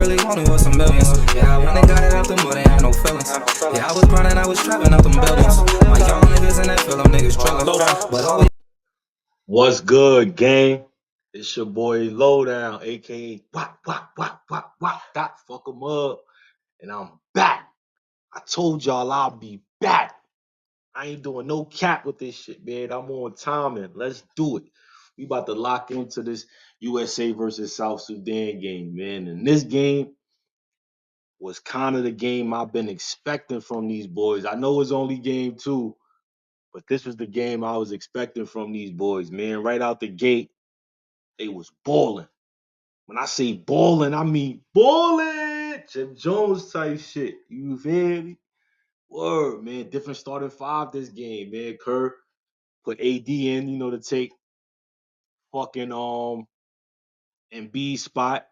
really wanted was some millions. Yeah, I went and got it out the mud, ain't had no feelings. Yeah, I was grinding, I was trapping out them buildings. My young niggas in that field, them niggas trillin'. But always What's good, gang? It's your boy Lowdown, aka Wop, dot fuck 'em up. And I'm back. I told y'all I'll be back. I ain't doing no cap with this shit, man. I'm on timing. Let's do it. We about to lock into this USA versus South Sudan game, man. And this game was kind of the game I've been expecting from these boys. I know it's only game two, but this was the game I was expecting from these boys, man. Right out the gate, they was balling. When I say balling, I mean balling. Jim Jones type shit. You feel me? Word, man. Different starting five this game, man. Kerr put AD in, to take fucking Embiid spot.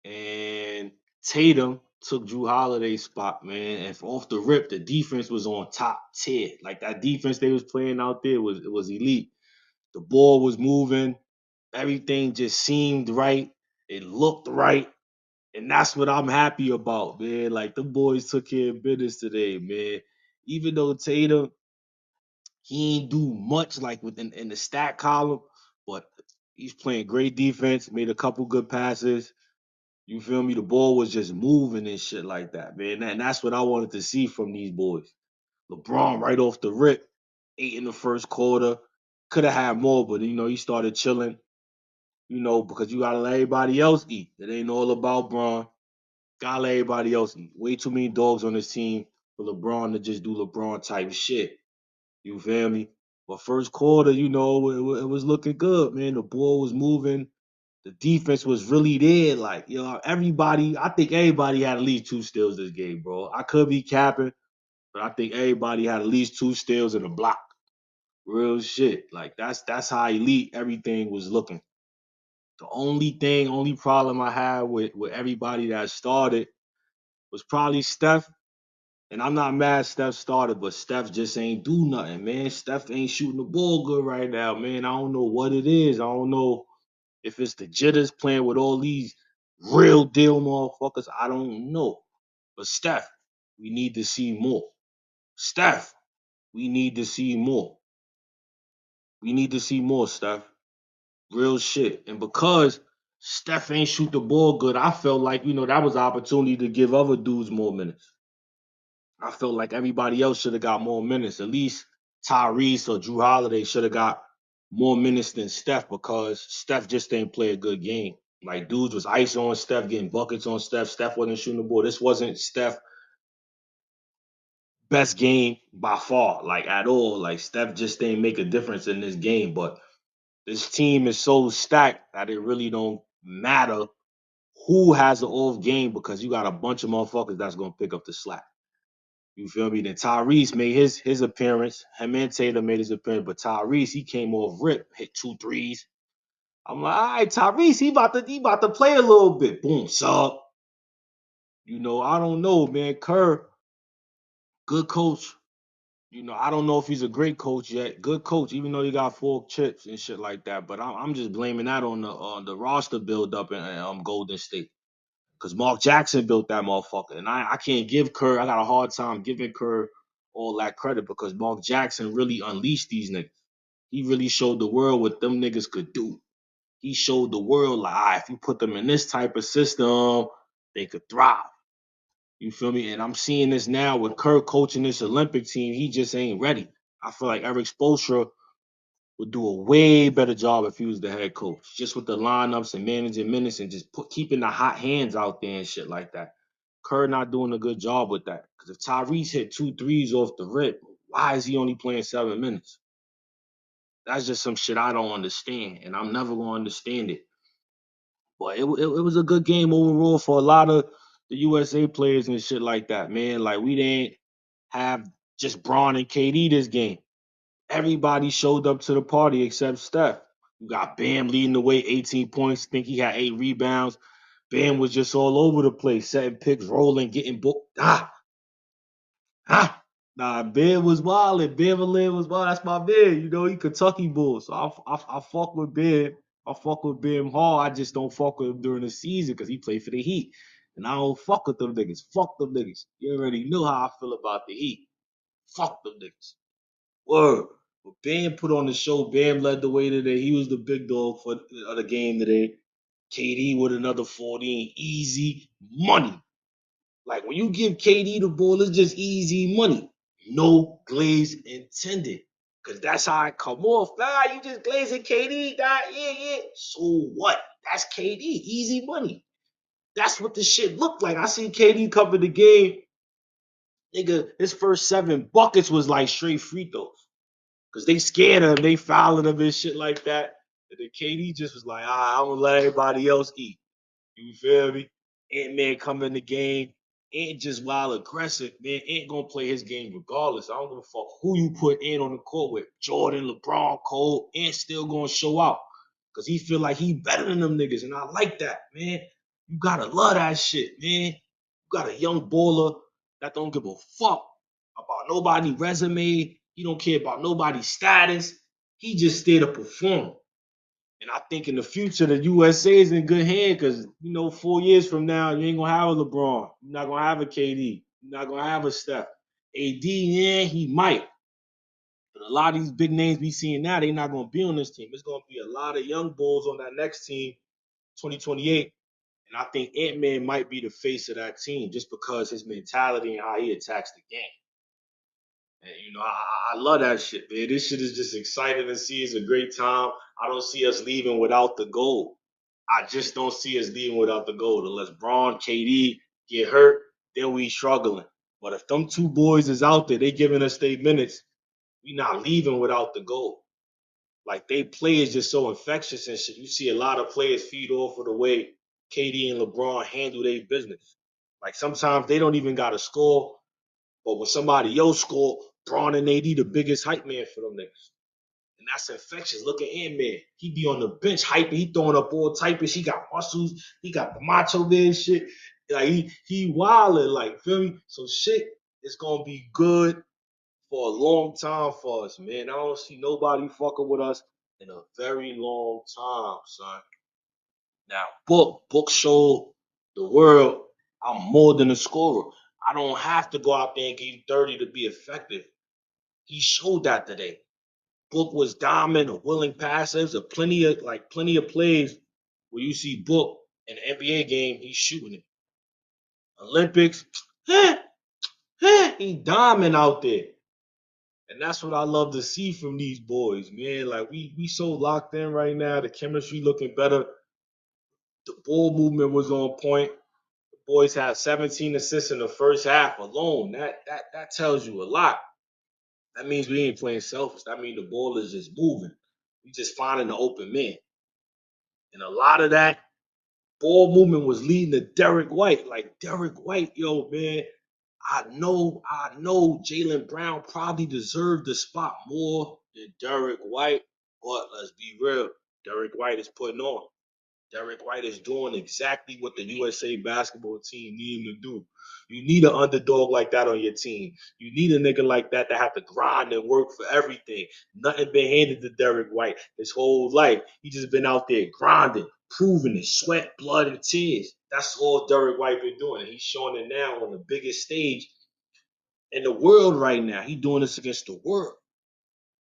And Tatum took Drew Holiday's spot, man. And off the rip, the defense was on top tier. Like that defense they was playing out there was elite. The ball was moving. Everything just seemed right. It looked right. And that's what I'm happy about, man. Like the boys took care of business today, man. Even though Tatum, he ain't do much like within in the stat column, but he's playing great defense, made a couple good passes. You feel me? The ball was just moving and shit like that, man. And that's what I wanted to see from these boys. LeBron right off the rip, 8 in the first quarter. Could have had more, but he started chilling, because you gotta let everybody else eat. It ain't all about Bron. Gotta let everybody else eat. Way too many dogs on this team for LeBron to just do LeBron type shit. You feel me? But first quarter, it was looking good, man. The ball was moving. The defense was really there. Like, I think everybody had at least two steals this game, bro. I could be capping, but I think everybody had at least two steals in a block. Real shit. Like that's how elite everything was looking. The only problem I had with everybody that started was probably Steph. And I'm not mad Steph started, but Steph just ain't do nothing, man. Steph ain't shooting the ball good right now, man. I don't know what it is. I don't know if it's the jitters playing with all these real deal motherfuckers. I don't know. But Steph, we need to see more. Steph, we need to see more. We need to see more, Steph. Real shit. And because Steph ain't shoot the ball good, I felt like, that was an opportunity to give other dudes more minutes. I felt like everybody else should have got more minutes. At least Tyrese or Drew Holiday should have got more minutes than Steph because Steph just didn't play a good game. Like dudes was ice on Steph, getting buckets on Steph. Steph wasn't shooting the ball. This wasn't Steph best game by far, like at all. Like Steph just didn't make a difference in this game. But this team is so stacked that it really don't matter who has an off game because you got a bunch of motherfuckers that's gonna pick up the slack. You feel me? Then Tyrese made his appearance. Him and Tatum made his appearance, but Tyrese he came off rip, hit two threes. I'm like, all right, Tyrese, he about to play a little bit. Boom, sub. I don't know, man. Kerr, good coach. I don't know if he's a great coach yet. Good coach, even though he got 4 chips and shit like that. But I'm just blaming that on the roster build up in Golden State. Because Mark Jackson built that motherfucker. And I can't give Kerr, I got a hard time giving Kerr all that credit because Mark Jackson really unleashed these niggas. He really showed the world what them niggas could do. He showed the world, like, if you put them in this type of system, they could thrive. You feel me? And I'm seeing this now with Kerr coaching this Olympic team. He just ain't ready. I feel like Eric Spoelstra would do a way better job if he was the head coach, just with the lineups and managing minutes and just keeping the hot hands out there and shit like that. Kerr not doing a good job with that. Because if Tyrese hit two threes off the rip, why is he only playing 7 minutes? That's just some shit I don't understand, and I'm never gonna understand it. But it was a good game overall for a lot of the USA players and shit like that, man. Like we didn't have just Braun and KD this game. Everybody showed up to the party except Steph. You got Bam leading the way, 18 points. Think he had 8 rebounds. Bam was just all over the place, setting picks, rolling, getting booked. Nah, Ben was wild. And Beverly was wild. That's my man. He Kentucky Bull. So I fuck with Ben. I fuck with Ben hard. I just don't fuck with him during the season because he played for the Heat. And I don't fuck with them niggas. Fuck them niggas. You already know how I feel about the Heat. Fuck them niggas. Word. But Bam put on the show. Bam led the way today. He was the big dog for the game today. KD with another 14. Easy money. Like when you give KD the ball, it's just easy money. No glaze intended. Cause that's how it come off. Nah, you just glazing KD. Nah, yeah. So what? That's KD. Easy money. That's what the shit looked like. I seen KD cover the game. Nigga, his first 7 buckets was like straight free throws. Cause they scared him, they fouling him and shit like that. And then KD just was like, I'm gonna let everybody else eat. You feel me? Ant-Man come in the game. Ant just wild aggressive, man. Ant gonna play his game regardless. I don't give a fuck who you put Ant on the court with. Jordan, LeBron, Cole. Ant still gonna show out. Cause he feel like he better than them niggas. And I like that, man. You gotta love that shit, man. You got a young baller that don't give a fuck about nobody's resume. He don't care about nobody's status. He just there to perform. And I think in the future, the USA is in good hand because, 4 years from now, you ain't going to have a LeBron. You're not going to have a KD. You're not going to have a Steph. AD, yeah, he might. But a lot of these big names we seeing now, they're not going to be on this team. It's going to be a lot of young bulls on that next team, 2028. And I think Ant-Man might be the face of that team just because his mentality and how he attacks the game. And, I love that shit, man. This shit is just exciting to see. It's a great time. I don't see us leaving without the gold. I just don't see us leaving without the gold. Unless Braun, KD get hurt, then we struggling. But if them 2 boys is out there, they giving us their minutes, we not leaving without the gold. Like, they play is just so infectious and shit. You see a lot of players feed off of the way KD and LeBron handle their business. Like, sometimes they don't even got to score. But when somebody else score, Braun and AD the biggest hype man for them niggas. And that's infectious. Look at Ant-Man. He be on the bench hyping. He throwing up all type of shit. He got muscles. He got the macho man shit. Like he wildin', like, feel me? So shit is gonna be good for a long time for us, man. I don't see nobody fucking with us in a very long time, son. Now, Book showed the world I'm more than a scorer. I don't have to go out there and give 30 to be effective. He showed that today. Book was dominant, a willing passer. There's plenty of plays where you see Book in the NBA game, he's shooting it. Olympics, he dominant out there. And that's what I love to see from these boys, man. Like we so locked in right now. The chemistry looking better. The ball movement was on point. The boys had 17 assists in the first half alone. That tells you a lot. That means we ain't playing selfish. That means the ball is just moving. We just finding the open man. And a lot of that ball movement was leading to Derek White. Like Derek White, yo, man, I know Jaylen Brown probably deserved the spot more than Derek White, but let's be real. Derek White is putting on. Derek White is doing exactly what the USA basketball team need him to do. You need an underdog like that on your team. You need a nigga like that to have to grind and work for everything. Nothing been handed to Derek White his whole life. He just been out there grinding, proving it, sweat, blood, and tears. That's all Derek White been doing. And he's showing it now on the biggest stage in the world right now. He's doing this against the world.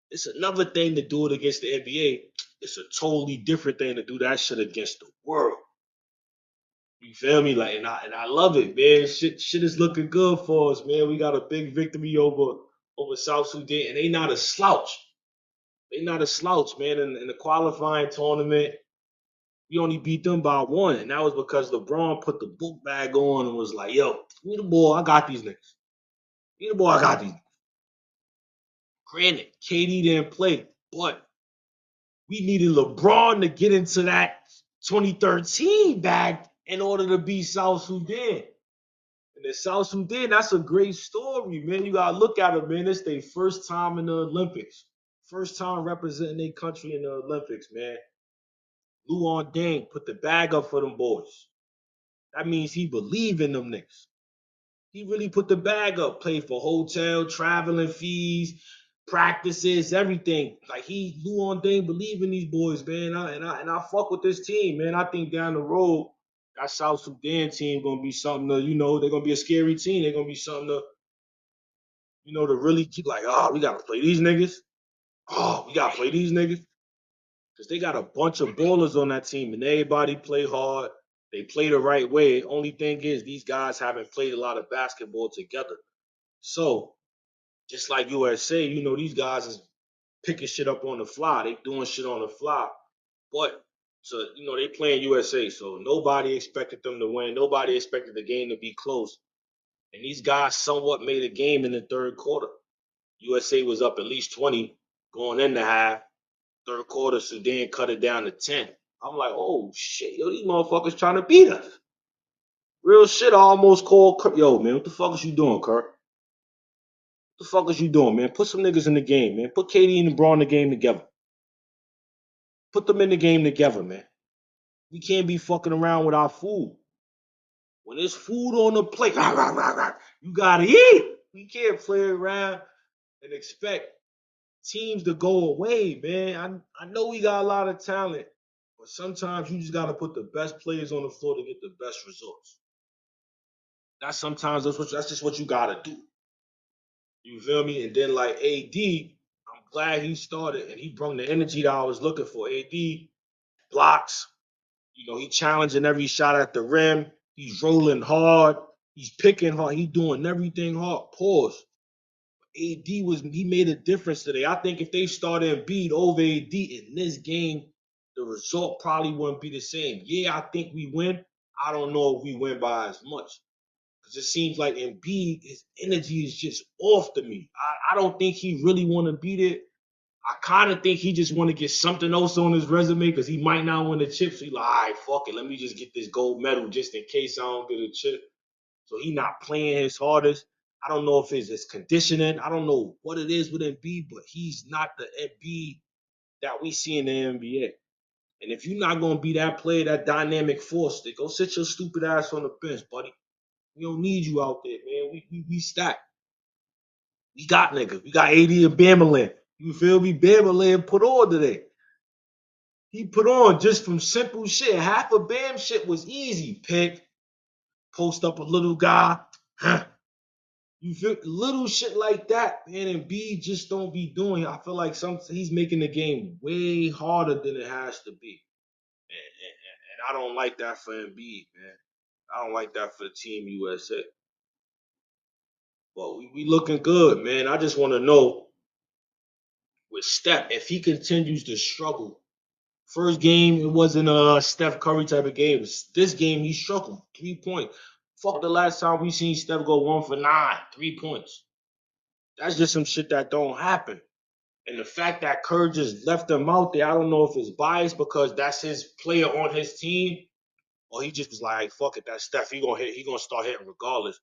It's another thing to do it against the NBA. It's a totally different thing to do that shit against the world. You feel me? Like, and I love it, man. Shit is looking good for us, man. We got a big victory over South Sudan, and they not a slouch. They not a slouch, man. In the qualifying tournament, we only beat them by 1, and that was because LeBron put the book bag on and was like, "Yo, give me the ball. I got these niggas. Give me the ball. I got these." Granted, KD didn't play, but we needed LeBron to get into that 2013 bag in order to beat South Sudan. And in South Sudan, that's a great story, man. You gotta look at it, man. It's their first time in the Olympics. First time representing their country in the Olympics, man. Luan Deng put the bag up for them boys. That means he believe in them niggas. He really put the bag up, paid for hotel, traveling fees, practices, everything. Like Luan Deng believe in these boys, man. And I fuck with this team, man. I think down the road That South Sudan team gonna be something to, they're gonna be a scary team. They're gonna be something to, to really keep like, oh, we gotta play these niggas. Oh, we gotta play these niggas. Because they got a bunch of ballers on that team and everybody play hard. They play the right way. Only thing is these guys haven't played a lot of basketball together. So just like USA, these guys is picking shit up on the fly. They doing shit on the fly. But so they playing USA, so nobody expected them to win. Nobody expected the game to be close. And these guys somewhat made a game in the third quarter. USA was up at least 20 going into half. Third quarter, Sudan cut it down to 10. I'm like, oh shit, yo, these motherfuckers trying to beat us. Real shit, I almost called Kurt. Yo, man, what the fuck is you doing, Kurt? What the fuck is you doing, man? Put some niggas in the game, man. Put KD and LeBron in the game together. Put them in the game together, man. We can't be fucking around with our food. When there's food on the plate, you gotta eat. We can't play around and expect teams to go away, man. I know we got a lot of talent, but sometimes you just gotta put the best players on the floor to get the best results. That's just what you gotta do. You feel me? And then like AD, I'm glad he started and he brought the energy that I was looking for. AD blocks, he challenging every shot at the rim. He's rolling hard. He's picking hard. He's doing everything hard. Pause. He made a difference today. I think if they started Embiid over AD in this game, the result probably wouldn't be the same. Yeah, I think we win. I don't know if we win by as much. Because it seems like Embiid, his energy is just off to me. I don't think he really want to beat it. I kind of think he just want to get something else on his resume because he might not win the chip. So he's like, all right, fuck it. Let me just get this gold medal just in case I don't get a chip. So he not playing his hardest. I don't know if it's his conditioning. I don't know what it is with Embiid, but he's not the Embiid that we see in the NBA. And if you're not going to be that player, that dynamic force, then go sit your stupid ass on the bench, buddy. We don't need you out there, man. We stacked. We got niggas. We got AD and Bamaland. You feel me? Bamaland put on today. He put on just from simple shit. Half of Bam shit was easy. Pick, post up a little guy. Huh. You feel little shit like that, man, and B just don't be doing. I feel like he's making the game way harder than it has to be. And I don't like that for Embiid, man. I don't like that for the team USA. But we looking good, man. I just want to know with Steph, if he continues to struggle. First game, it wasn't a Steph Curry type of game. This game, he struggled. 3 points. Fuck the last time we seen Steph go 1 for 9, 3 points. That's just some shit that don't happen. And the fact that Kerr just left him out there, I don't know if it's biased because that's his player on his team, or he just was like, fuck it, that's Steph. He gonna hit, he gonna start hitting regardless.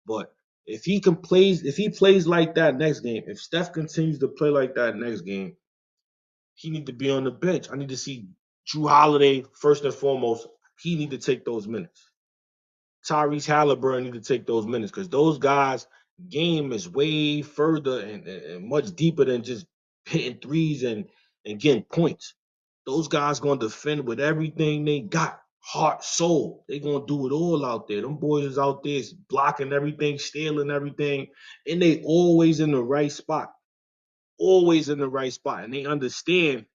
But if he plays like that next game, if Steph continues to play like that next game, he need to be on the bench. I need to see Drew Holiday first and foremost. He need to take those minutes. Tyrese Halliburton need to take those minutes because those guys' game is way further and much deeper than just hitting threes and getting points. Those guys gonna defend with everything they got, heart, soul. They gonna do it all out there. Them boys is out there blocking everything, stealing everything, and they always in the right spot. Always in the right spot. And they understand,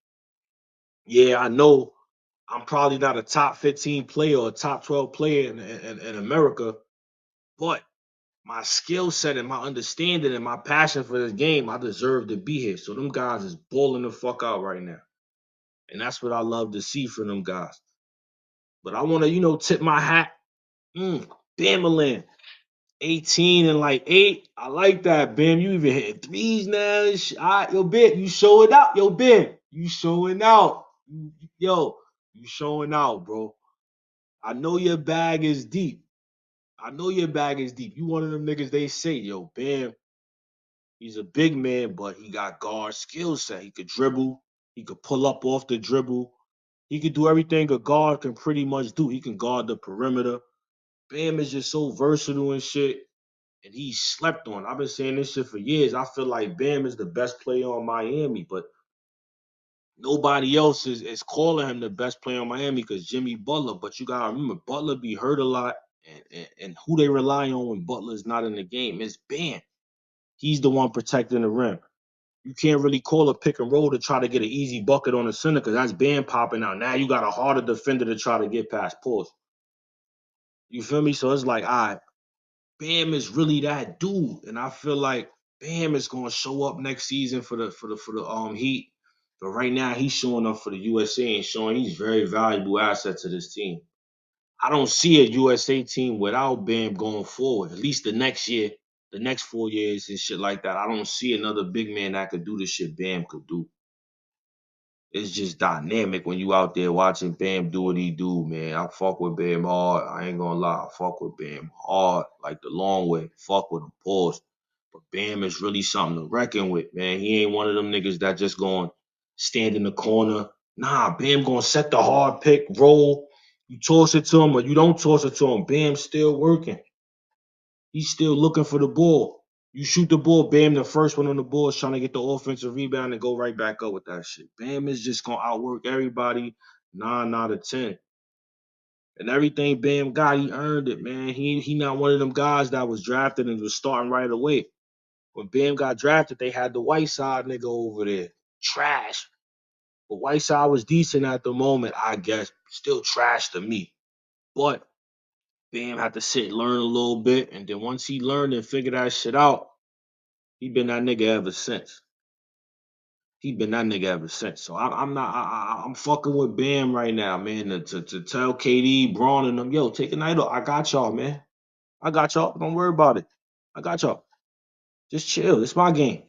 yeah, I know I'm probably not a top 15 player or a top 12 player in America, but my skill set and my understanding and my passion for this game, I deserve to be here. So them guys is balling the fuck out right now. And that's what I love to see from them guys. But I want to, tip my hat. Bamaland. 18 and like 8. I like that, Bam. You even hitting threes now. All right, yo, Ben, you showing out. Yo, Ben, you showing out. Yo, you showing out, bro. I know your bag is deep. You one of them niggas they say, yo, Bam, he's a big man, but he got guard skill set. He could dribble. He could pull up off the dribble. He could do everything a guard can pretty much do. He can guard the perimeter. Bam is just so versatile and shit. And he's slept on. I've been saying this shit for years. I feel like Bam is the best player on Miami, but Nobody else is calling him the best player in Miami because Jimmy Butler. But you gotta remember, Butler be hurt a lot, and who they rely on when Butler's not in the game is Bam. He's the one protecting the rim. You can't really call a pick and roll to try to get an easy bucket on the center because that's Bam popping out. Now you got a harder defender to try to get past. Pause. You feel me? So it's like, all right, Bam is really that dude, and I feel like Bam is gonna show up next season for the Heat. But right now he's showing up for the USA and showing he's very valuable asset to this team. I don't see a USA team without Bam going forward. At least the next year, the next 4 years and shit like that. I don't see another big man that could do the shit Bam could do. It's just dynamic when you out there watching Bam do what he do, man. I fuck with Bam hard. I ain't gonna lie. I fuck with Bam hard, like the long way. Fuck with him, pause. But Bam is really something to reckon with, man. He ain't one of them niggas that just going to stand in the corner. Nah, Bam gonna set the hard pick, roll. You toss it to him or you don't toss it to him. Bam's still working. He's still looking for the ball. You shoot the ball, Bam, the first one on the ball is trying to get the offensive rebound and go right back up with that shit. Bam is just going to outwork everybody 9 out of 10. And everything Bam got, he earned it, man. He not one of them guys that was drafted and was starting right away. When Bam got drafted, they had the Whiteside nigga over there. Trash. But Whiteside was decent at the moment, I guess. Still trash to me. But Bam had to sit and learn a little bit. And then once he learned and figured that shit out, he been that nigga ever since. He been that nigga ever since. So I'm not. I'm fucking with Bam right now, man. To tell KD, Braun, and them, yo, take a night off. I got y'all, man. I got y'all. Don't worry about it. I got y'all. Just chill. It's my game.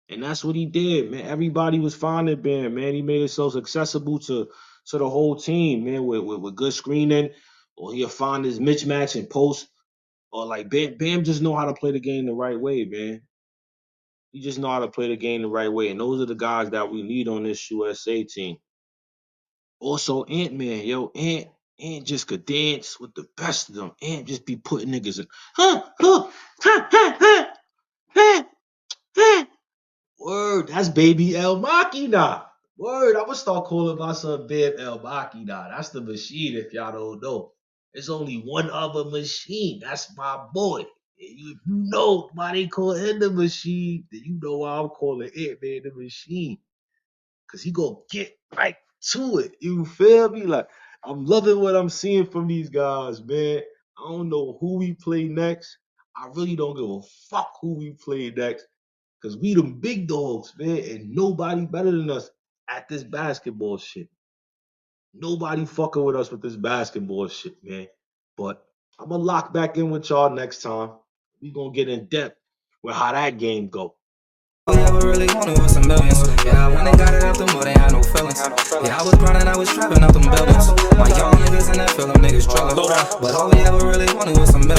And that's what he did, man. Everybody was finding Bam, man. He made it so accessible to the whole team, man, with good screening. Or he'll find his mismatch and post. Or like Bam just know how to play the game the right way, man. He just know how to play the game the right way. And those are the guys that we need on this USA team. Also, Ant-Man, yo, Ant just could dance with the best of them. Ant just be putting niggas in. Word, that's baby El Machina. Word, I'm gonna start calling myself Bam El Machina. That's the machine if y'all don't know. There's only one other machine. That's my boy. You know why they call him the machine, then you know why I'm calling Ant-Man the machine. Cause he gonna get right to it. You feel me? Like I'm loving what I'm seeing from these guys, man. I don't know who we play next. I really don't give a fuck who we play next. Cause we them big dogs, man, and nobody better than us at this basketball shit. Nobody fucking with us with this basketball shit, man. But I'm gonna lock back in with y'all next time. We gonna get in depth with how that game go. All I ever really wanted was some millions. Yeah, when they got it out the mud, they had no feelings. Yeah, I was grinding, I was trapping out them buildings. My young niggas in that film, niggas struggling. But all we ever really wanted was some millions.